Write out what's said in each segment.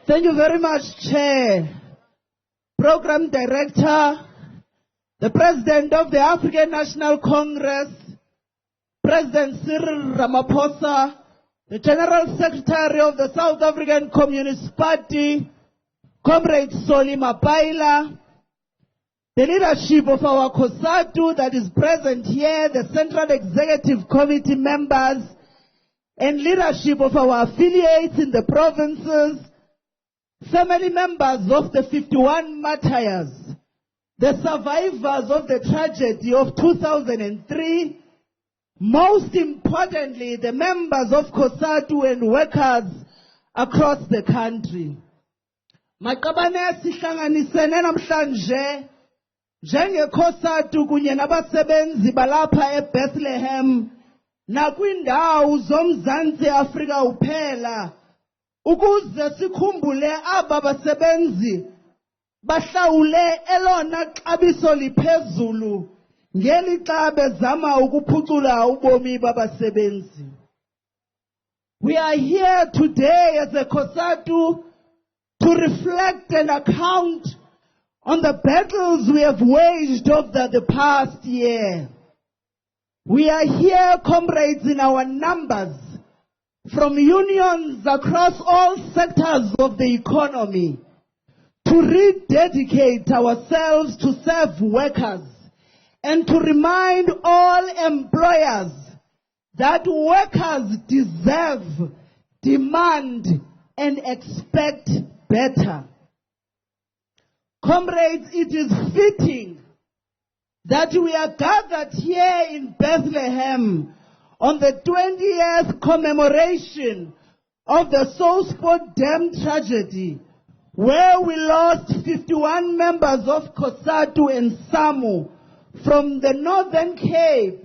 Thank you very much, Chair. Program Director, the President of the African National Congress, President Cyril Ramaphosa, the General Secretary of the South African Communist Party, Comrade Solly Mapaila, the leadership of our Cosatu that is present here, the Central Executive Committee members, and leadership of our affiliates in the provinces, family members of the 51 martyrs, the survivors of the tragedy of 2003, most importantly, the members of Cosatu and workers across the country. Maqabane sihlanganisene namhlanje njengeCosatu kunye nabasebenzi balapha eBethlehem nakwindawo zomzantsi Afrika uphela ukuze sikhumbule aba basebenzi bahlawule elona xabiso liphezulu ngelixa bezama ukuphucula ubomi babasebenzi. We are here today as a Cosatu to reflect and account on the battles we have waged over the past year. We are here, comrades, in our numbers, from unions across all sectors of the economy, to rededicate ourselves to serve workers and to remind all employers that workers deserve, demand, and expect better. Comrades, it is fitting that we are gathered here in Bethlehem on the 20th commemoration of the Southport Dam tragedy, where we lost 51 members of Cosatu and SAMU from the Northern Cape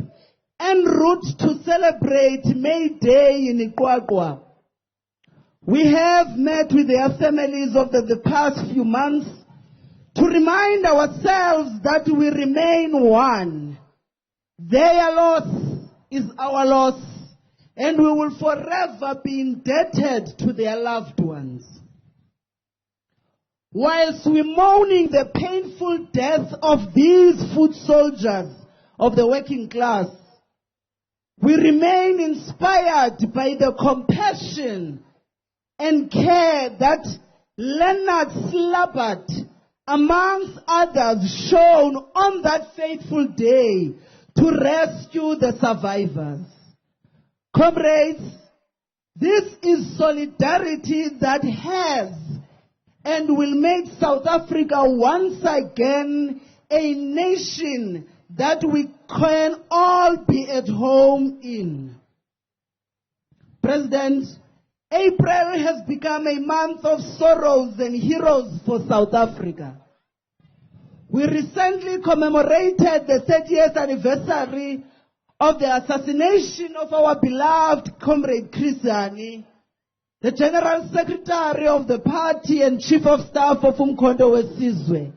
en route to celebrate May Day in Ikwakwa. We have met with their families over the past few months to remind ourselves that we remain one. Their loss is our loss, and we will forever be indebted to their loved ones. Whilst we're mourning the painful death of these foot soldiers of the working class, we remain inspired by the compassion and care that Leonard Slabbert, amongst others, shown on that fateful day to rescue the survivors. Comrades, this is solidarity that has and will make South Africa once again a nation that we can all be at home in. President, April has become a month of sorrows and heroes for South Africa. We recently commemorated the 30th anniversary of the assassination of our beloved Comrade Chris Hani, the General Secretary of the party and Chief of Staff of Umkhonto weSizwe,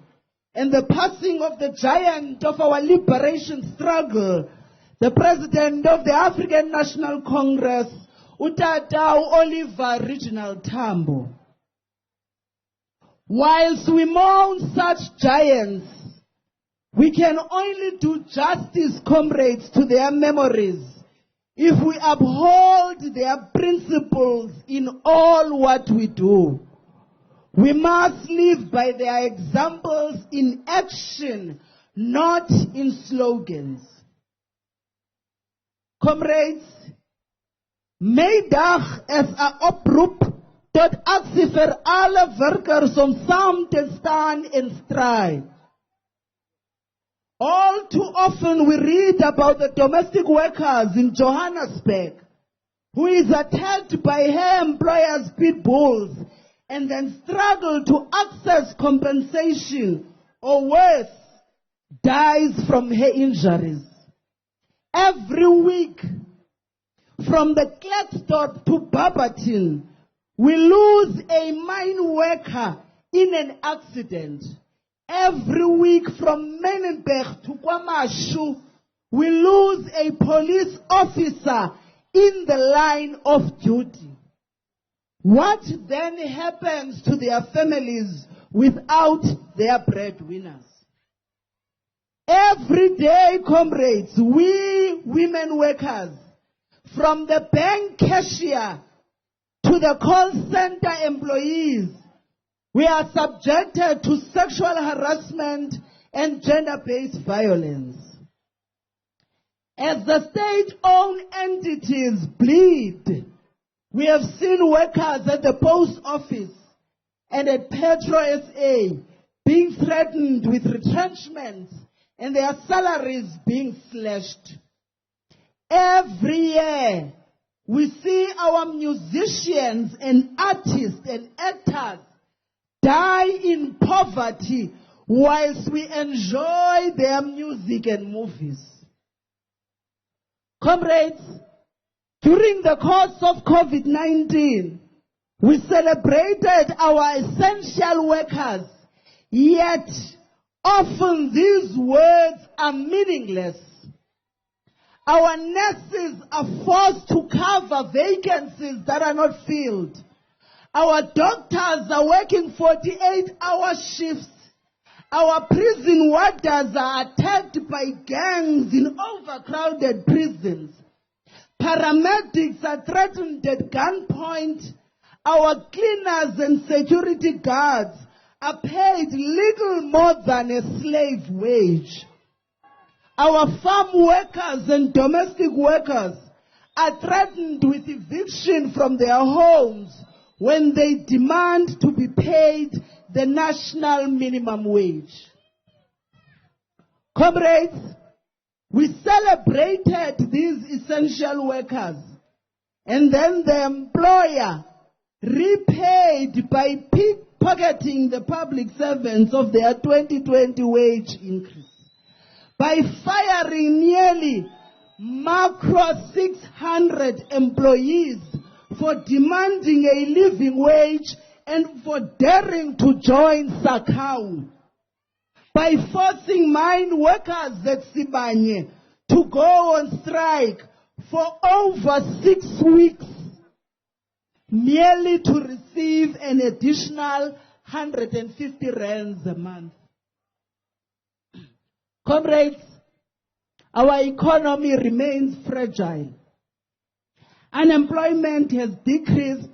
and the passing of the giant of our liberation struggle, the President of the African National Congress, Utata Oliver Reginald Tambo. Whilst we mourn such giants, we can only do justice, comrades, to their memories if we uphold their principles in all what we do. We must live by their examples in action, not in slogans. Comrades, Meidag is 'n oproep tot aksie vir alle werkers om saam te staan en stry. All too often we read about the domestic workers in Johannesburg who is attacked by her employer's pit bulls and then struggle to access compensation, or worse, dies from her injuries. Every week, from the Klerksdorp to Barberton, we lose a mine worker in an accident. Every week from Menenberg to Kwamashu, we lose a police officer in the line of duty. What then happens to their families without their breadwinners? Every day, comrades, we women workers, from the bank cashier to the call center employees, we are subjected to sexual harassment and gender-based violence. As the state-owned entities bleed, we have seen workers at the post office and at Petro SA being threatened with retrenchments and their salaries being slashed. Every year, we see our musicians and artists and actors die in poverty whilst we enjoy their music and movies. Comrades, during the course of COVID-19, we celebrated our essential workers, yet often these words are meaningless. Our nurses are forced to cover vacancies that are not filled. Our doctors are working 48-hour shifts. Our prison warders are attacked by gangs in overcrowded prisons. Paramedics are threatened at gunpoint. Our cleaners and security guards are paid little more than a slave wage. Our farm workers and domestic workers are threatened with eviction from their homes when they demand to be paid the national minimum wage. Comrades, we celebrated these essential workers, and then the employer repaid by pickpocketing the public servants of their 2020 wage increase, by firing nearly macro 600 employees for demanding a living wage and for daring to join Sakau, by forcing mine workers at Sibanye to go on strike for over 6 weeks, merely to receive an additional 150 rands a month. Comrades, our economy remains fragile. Unemployment has decreased,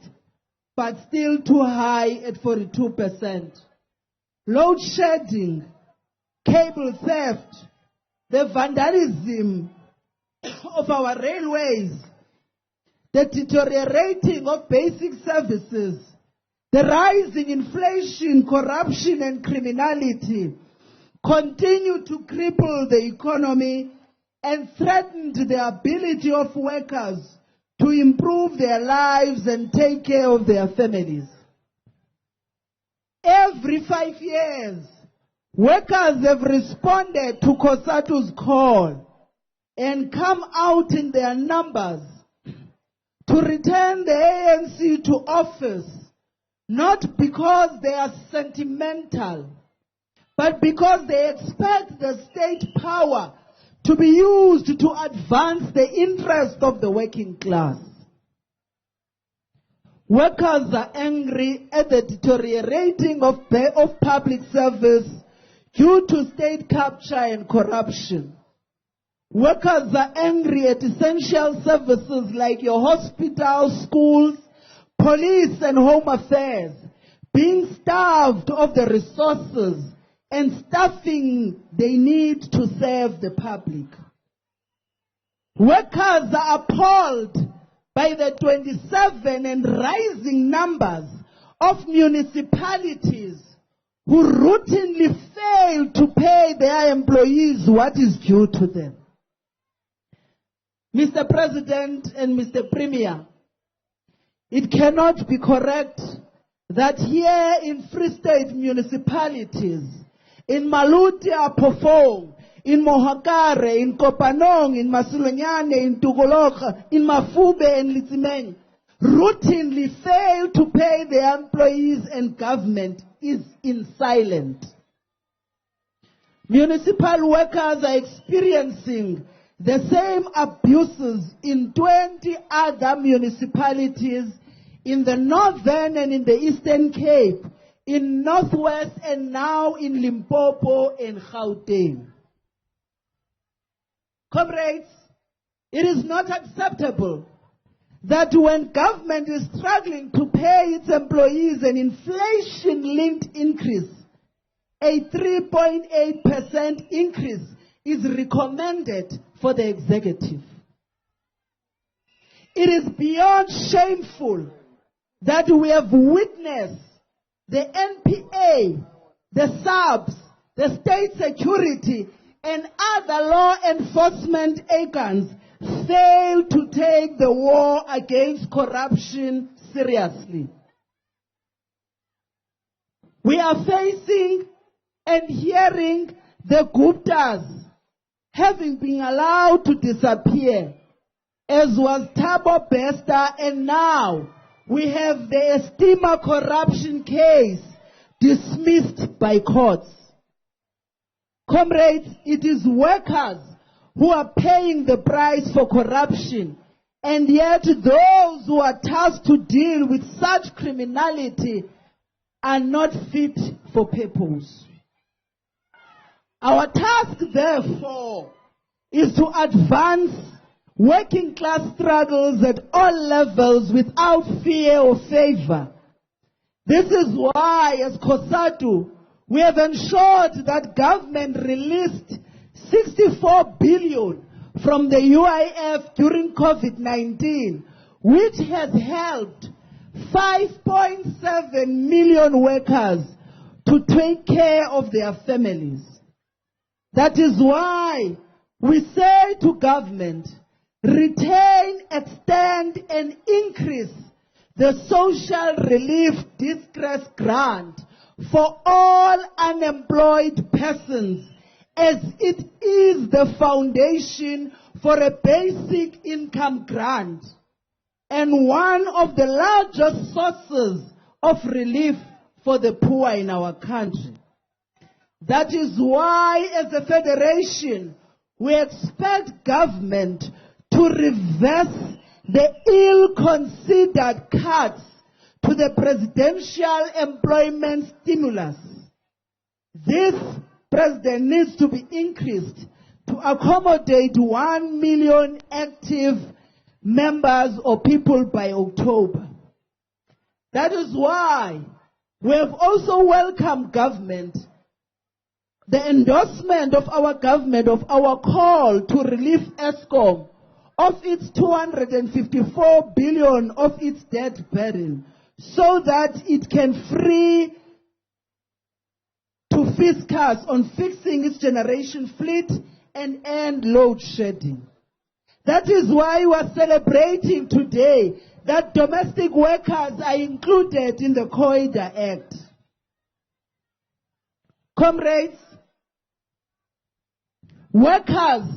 but still too high at 42%. Load shedding, cable theft, the vandalism of our railways, the deteriorating of basic services, the rising inflation, corruption, and criminality continue to cripple the economy and threaten the ability of workers to improve their lives and take care of their families. Every 5 years, workers have responded to Cosatu's call and come out in their numbers to return the ANC to office, not because they are sentimental, but because they expect the state power to be used to advance the interest of the working class. Workers are angry at the deteriorating of public service due to state capture and corruption. Workers are angry at essential services like your hospitals, schools, police and home affairs being starved of the resources and staffing they need to serve the public. Workers are appalled by the 27 and rising numbers of municipalities who routinely fail to pay their employees what is due to them. Mr. President and Mr. Premier, it cannot be correct that here in Free State municipalities, in Maluti Apofong, in Mohakare, in Kopanong, in Masilonyane, in Tugoloka, in Mafube and Litzimeng, routinely fail to pay their employees and government is in silent. Municipal workers are experiencing the same abuses in 20 other municipalities in the Northern and in the Eastern Cape, in Northwest and now in Limpopo and Gauteng. Comrades, it is not acceptable that when government is struggling to pay its employees an inflation-linked increase, a 3.8% increase is recommended for the executive. It is beyond shameful that we have witnessed the NPA, the SABS, the state security, and other law enforcement agents fail to take the war against corruption seriously. We are facing and hearing the Guptas having been allowed to disappear, as was Thabo Bester, and now we have the Estima corruption case dismissed by courts. Comrades, it is workers who are paying the price for corruption, and yet those who are tasked to deal with such criminality are not fit for purpose. Our task, therefore, is to advance working class struggles at all levels without fear or favor. This is why, as Cosatu, we have ensured that government released 64 billion from the UIF during COVID-19, which has helped 5.7 million workers to take care of their families. That is why we say to government, retain, extend, and increase the social relief distress grant for all unemployed persons, as it is the foundation for a basic income grant and one of the largest sources of relief for the poor in our country. That is why, as a federation, we expect government to reverse the ill-considered cuts to the presidential employment stimulus. This, President, needs to be increased to accommodate 1 million active members or people by October. That is why we have also welcomed government, the endorsement of our government of our call to relieve Eskom of its 254 billion of its debt burden, so that it can free to fiscus on fixing its generation fleet and end load shedding. That is why we are celebrating today that domestic workers are included in the Corridor Act. Comrades, workers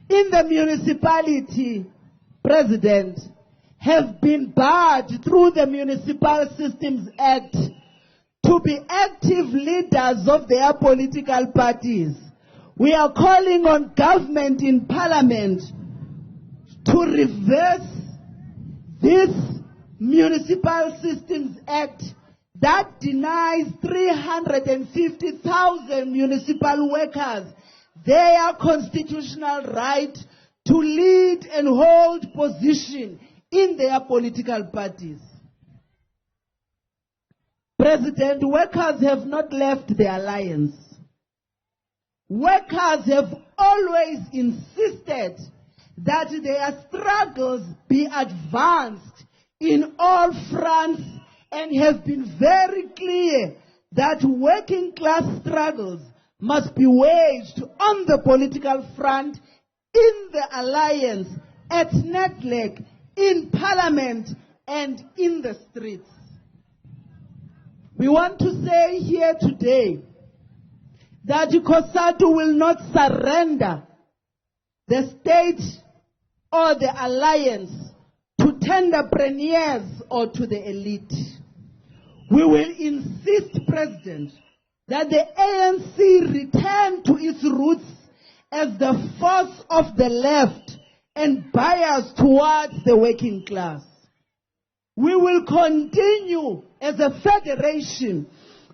in the municipality, President, have been barred through the Municipal Systems Act to be active leaders of their political parties. We are calling on government in Parliament to reverse this Municipal Systems Act that denies 350,000 municipal workers their constitutional right to lead and hold position in their political parties. President, workers have not left the alliance. Workers have always insisted that their struggles be advanced in all fronts and have been very clear that working class struggles must be waged on the political front, in the alliance, at Netleg, in Parliament, and in the streets. We want to say here today that Cosatu will not surrender the state or the alliance to tenderpreneurs or to the elite. We will insist, President, that the ANC return to its roots as the force of the left and bias towards the working class. we will continue as a federation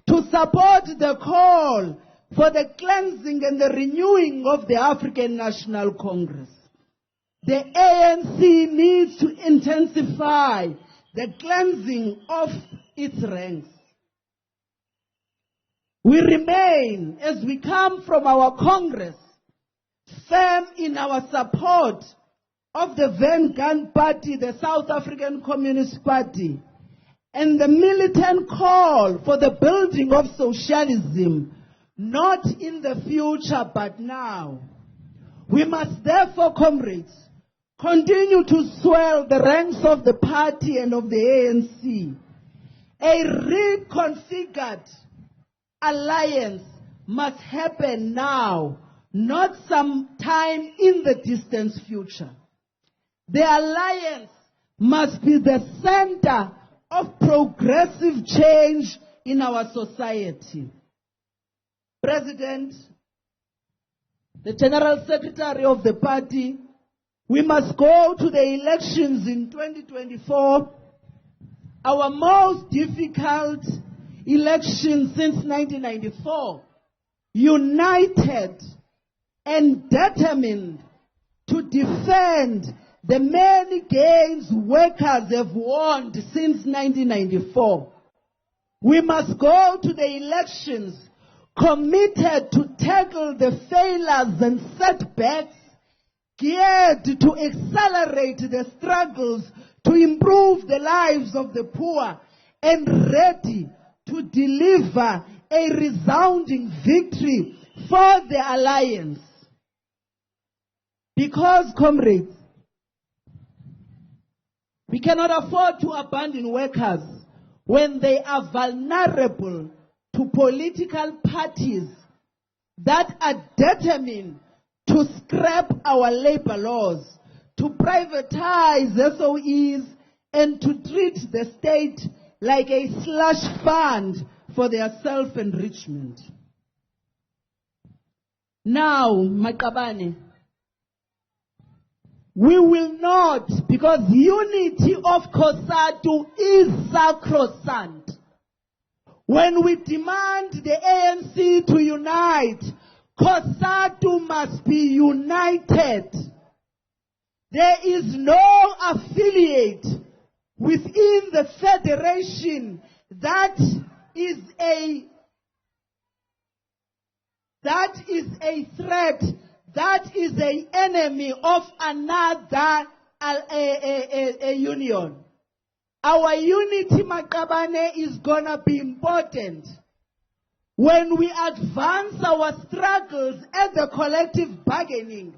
to support the call for the cleansing and the renewing of the African National Congress. The ANC needs to intensify the cleansing of its ranks. We remain, as we come from our Congress, firm in our support of the Vanguard Party, the South African Communist Party, and the militant call for the building of socialism, not in the future but now. We must therefore, comrades, continue to swell the ranks of the party and of the ANC. A reconfigured alliance must happen now, not sometime in the distant future. The alliance must be the center of progressive change in our society. President, the General Secretary of the party, we must go to the elections in 2024, our most difficult election since 1994, united and determined to defend the many gains workers have won since 1994. We must go to the elections committed to tackle the failures and setbacks, geared to accelerate the struggles to improve the lives of the poor, and ready to deliver a resounding victory for the alliance. Because, comrades, we cannot afford to abandon workers when they are vulnerable to political parties that are determined to scrap our labor laws, to privatize SOEs, and to treat the state like a slush fund for their self-enrichment. Now, Makabane, we will not, because unity of Cosatu is sacrosanct. When we demand the ANC to unite, Cosatu must be united. There is no affiliate within the federation that is a threat, that is an enemy of another union. Our unity, Makabane, is gonna be important. When we advance our struggles at the collective bargaining,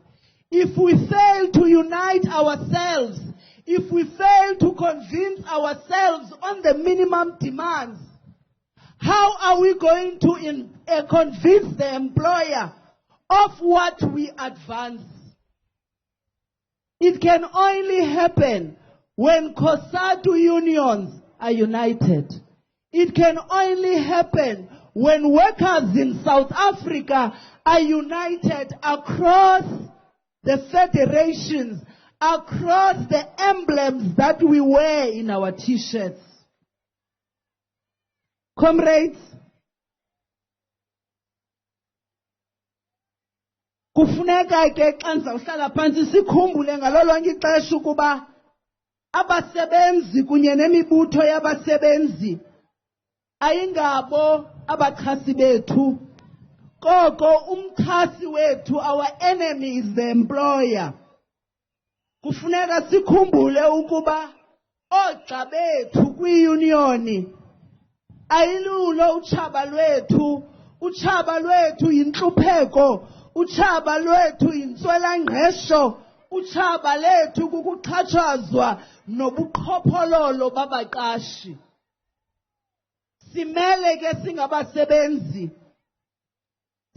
if we fail to unite ourselves, if we fail to convince ourselves on the minimum demands, how are we going to convince the employer of what we advance? It can only happen when Cosatu unions are united. It can only happen when workers in South Africa are united across the federations, across the emblems that we wear in our T-shirts. Comrades, kufuneka ke xa ndizawuhlala phantsi sikhumbule ngalo lonke ixesha ukuba abasebenzi kunye nemibutho yabasebenzi ayingabo abaxhasi bethu, koko umxhasi wethu, our enemy is the employer. Kufuneka sikhumbule ukuba oogxa bethu kwiiyuniyoni ayilulo utshaba lwethu. Utshaba lwethu yintlupheko, utshaba lwethu yintswelangqesho, utshaba lethu kukuxhatshazwa nobuqhophololo babaqashi. Simele ke singabasebenzi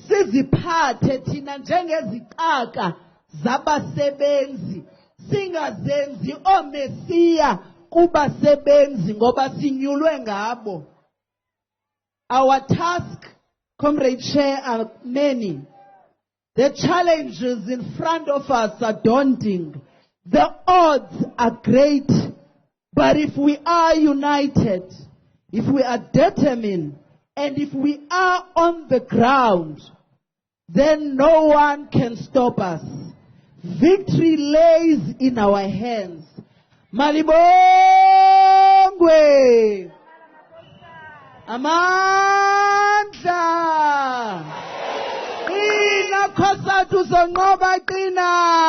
siziphathe thina njengezicaka zabasebenzi, singazenzi oomesiya kubasebenzi ngoba sinyulwe ngabo. Our task, Comrade Chair, are many. The challenges in front of us are daunting. The odds are great. But if we are united, if we are determined, and if we are on the ground, then no one can stop us. Victory lays in our hands. Malibongwe. Amandla. Qina Cosatu zonqoba qina.